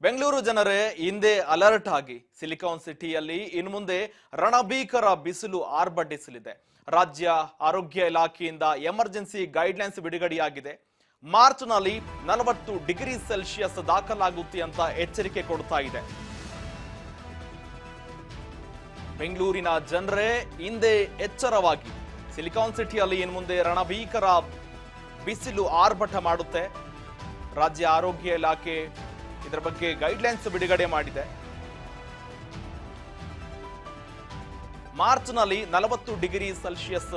ಬೆಂಗಳೂರು ಜನರೇ ಹಿಂದೆ ಅಲರ್ಟ್ ಆಗಿ ಸಿಲಿಕಾನ್ ಸಿಟಿಯಲ್ಲಿ ಇನ್ನು ಮುಂದೆ ರಣಭೀಕರ ಬಿಸಿಲು ಆರ್ಭಟಿಸಲಿದೆ. ರಾಜ್ಯ ಆರೋಗ್ಯ ಇಲಾಖೆಯಿಂದ ಎಮರ್ಜೆನ್ಸಿ ಗೈಡ್ಲೈನ್ಸ್ ಬಿಡುಗಡೆಯಾಗಿದೆ. ಮಾರ್ಚ್ನಲ್ಲಿ 40 ಡಿಗ್ರಿ ಸೆಲ್ಸಿಯಸ್ ದಾಖಲಾಗುತ್ತೆ ಅಂತ ಎಚ್ಚರಿಕೆ ಕೊಡ್ತಾ ಇದೆ. ಬೆಂಗಳೂರಿನ ಜನರೇ ಹಿಂದೆ ಎಚ್ಚರವಾಗಿ, ಸಿಲಿಕಾನ್ ಸಿಟಿಯಲ್ಲಿ ಇನ್ನು ಮುಂದೆ ರಣಭೀಕರ ಬಿಸಿಲು ಆರ್ಭಟ ಮಾಡುತ್ತೆ. ರಾಜ್ಯ ಆರೋಗ್ಯ ಇಲಾಖೆ ಇದರ ಬಗ್ಗೆ ಗೈಡ್ಲೈನ್ಸ್ ಬಿಡುಗಡೆ ಮಾಡಿದೆ. ಮಾರ್ಚ್ನಲ್ಲಿ 40 ಡಿಗ್ರಿ ಸೆಲ್ಸಿಯಸ್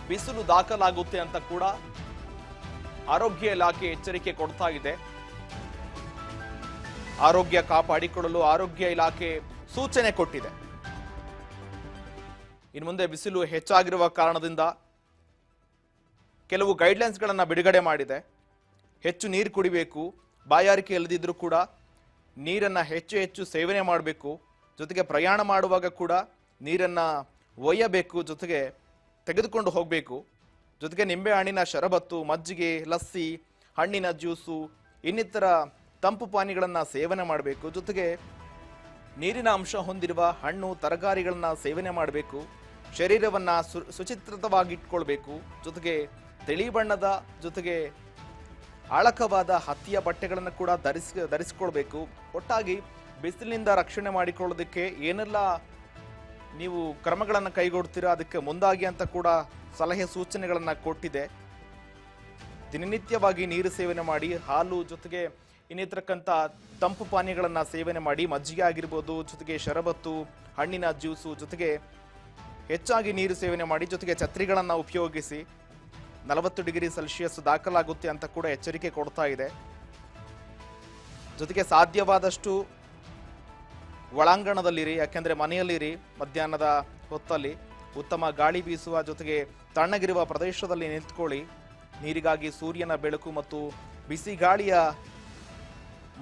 ಬಿಸಿಲು ದಾಖಲಾಗುತ್ತೆ ಅಂತ ಕೂಡ ಆರೋಗ್ಯ ಇಲಾಖೆ ಎಚ್ಚರಿಕೆ ಕೊಡ್ತಾ ಇದೆ. ಆರೋಗ್ಯ ಕಾಪಾಡಿಕೊಳ್ಳಲು ಆರೋಗ್ಯ ಇಲಾಖೆ ಸೂಚನೆ ಕೊಟ್ಟಿದೆ. ಇನ್ನು ಮುಂದೆ ಬಿಸಿಲು ಹೆಚ್ಚಾಗಿರುವ ಕಾರಣದಿಂದ ಕೆಲವು ಗೈಡ್ಲೈನ್ಸ್ಗಳನ್ನು ಬಿಡುಗಡೆ ಮಾಡಿದೆ. ಹೆಚ್ಚು ನೀರು ಕುಡಿಬೇಕು, ಬಾಯಾರಿಕೆ ಇಲ್ಲದಿದ್ರೂ ಕೂಡ ನೀರನ್ನು ಹೆಚ್ಚು ಸೇವನೆ ಮಾಡಬೇಕು. ಜೊತೆಗೆ ಪ್ರಯಾಣ ಮಾಡುವಾಗ ಕೂಡ ನೀರನ್ನು ಒಯ್ಯಬೇಕು, ಜೊತೆಗೆ ತೆಗೆದುಕೊಂಡು ಹೋಗಬೇಕು. ಜೊತೆಗೆ ನಿಂಬೆ ಹಣ್ಣಿನ ಶರಬತ್ತು, ಮಜ್ಜಿಗೆ, ಲಸ್ಸಿ, ಹಣ್ಣಿನ ಜ್ಯೂಸು, ಇನ್ನಿತರ ತಂಪು ಪಾನೀಯಗಳನ್ನು ಸೇವನೆ ಮಾಡಬೇಕು. ಜೊತೆಗೆ ನೀರಿನ ಅಂಶ ಹೊಂದಿರುವ ಹಣ್ಣು ತರಕಾರಿಗಳನ್ನು ಸೇವನೆ ಮಾಡಬೇಕು. ಶರೀರವನ್ನು ಸುಚಿತ್ರತವಾಗಿ ಇಟ್ಕೊಳ್ಬೇಕು. ಜೊತೆಗೆ ತಿಳಿ ಬಣ್ಣದ ಜೊತೆಗೆ ಆಳಕವಾದ ಹತ್ತಿಯ ಬಟ್ಟೆಗಳನ್ನು ಕೂಡ ಧರಿಸಿಕೊಳ್ಬೇಕು. ಒಟ್ಟಾಗಿ ಬಿಸಿಲಿನಿಂದ ರಕ್ಷಣೆ ಮಾಡಿಕೊಳ್ಳೋದಕ್ಕೆ ಏನೆಲ್ಲ ನೀವು ಕ್ರಮಗಳನ್ನು ಕೈಗೊಳ್ತೀರಾ ಅದಕ್ಕೆ ಮುಂದಾಗಿ ಅಂತ ಕೂಡ ಸಲಹೆ ಸೂಚನೆಗಳನ್ನು ಕೊಟ್ಟಿದೆ. ದಿನನಿತ್ಯವಾಗಿ ನೀರು ಸೇವನೆ ಮಾಡಿ, ಹಾಲು ಜೊತೆಗೆ ಇನ್ನಿತರಕ್ಕಂಥ ತಂಪು ಪಾನೀಯಗಳನ್ನು ಸೇವನೆ ಮಾಡಿ, ಮಜ್ಜಿಗೆ ಆಗಿರ್ಬೋದು, ಜೊತೆಗೆ ಶರಬತ್ತು, ಹಣ್ಣಿನ ಜ್ಯೂಸು, ಜೊತೆಗೆ ಹೆಚ್ಚಾಗಿ ನೀರು ಸೇವನೆ ಮಾಡಿ, ಜೊತೆಗೆ ಛತ್ರಿಗಳನ್ನು ಉಪಯೋಗಿಸಿ. 40 ಡಿಗ್ರಿ ಸೆಲ್ಸಿಯಸ್ ದಾಖಲಾಗುತ್ತೆ ಅಂತ ಕೂಡ ಎಚ್ಚರಿಕೆ ಕೊಡ್ತಾ ಇದೆ. ಜೊತೆಗೆ ಸಾಧ್ಯವಾದಷ್ಟು ಒಳಾಂಗಣದಲ್ಲಿರಿ, ಯಾಕೆಂದರೆ ಮನೆಯಲ್ಲಿರಿ. ಮಧ್ಯಾಹ್ನದ ಹೊತ್ತಲ್ಲಿ ಉತ್ತಮ ಗಾಳಿ ಬೀಸುವ ಜೊತೆಗೆ ತಣ್ಣಗಿರುವ ಪ್ರದೇಶದಲ್ಲಿ ನಿಂತ್ಕೊಳ್ಳಿ. ನೀರಿಗಾಗಿ ಸೂರ್ಯನ ಬೆಳಕು ಮತ್ತು ಬಿಸಿ ಗಾಳಿಯ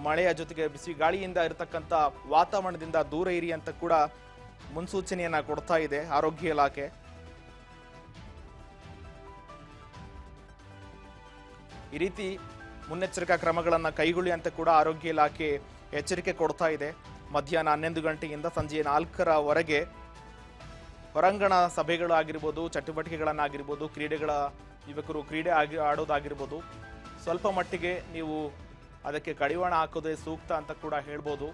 ಮಳೆಯ ಜೊತೆಗೆ ಬಿಸಿ ಗಾಳಿಯಿಂದ ಇರತಕ್ಕಂಥ ವಾತಾವರಣದಿಂದ ದೂರ ಇರಿ ಅಂತ ಕೂಡ ಮುನ್ಸೂಚನೆಯನ್ನ ಕೊಡ್ತಾ ಇದೆ ಆರೋಗ್ಯ ಇಲಾಖೆ. ಈ ರೀತಿ ಮುನ್ನೆಚ್ಚರಿಕಾ ಕ್ರಮಗಳನ್ನು ಕೈಗೊಳ್ಳಿ ಅಂತ ಕೂಡ ಆರೋಗ್ಯ ಇಲಾಖೆ ಎಚ್ಚರಿಕೆ ಕೊಡ್ತಾ ಇದೆ. ಮಧ್ಯಾಹ್ನ 11 ಗಂಟೆಯಿಂದ ಸಂಜೆ 4ರವರೆಗೆ ಹೊರಾಂಗಣ ಸಭೆಗಳಾಗಿರ್ಬೋದು, ಚಟುವಟಿಕೆಗಳನ್ನಾಗಿರ್ಬೋದು, ಯುವಕರು ಕ್ರೀಡೆ ಆಡೋದಾಗಿರ್ಬೋದು, ಸ್ವಲ್ಪ ಮಟ್ಟಿಗೆ ನೀವು ಅದಕ್ಕೆ ಕಡಿವಾಣ ಹಾಕೋದೇ ಸೂಕ್ತ ಅಂತ ಕೂಡ ಹೇಳ್ಬೋದು.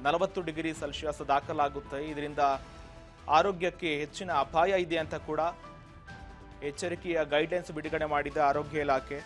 40 ಡಿಗ್ರಿ ಸೆಲ್ಸಿಯಸ್ ದಾಖಲಾಗುತ್ತೆ. ಇದರಿಂದ ಆರೋಗ್ಯಕ್ಕೆ ಹೆಚ್ಚಿನ ಅಪಾಯ ಇದೆ ಅಂತ ಕೂಡ ಎಚ್ಚರಿಕೆಯ ಗೈಡ್ಲೈನ್ಸ್ ಬಿಡುಗಡೆ ಮಾಡಿದ ಆರೋಗ್ಯ ಇಲಾಖೆ.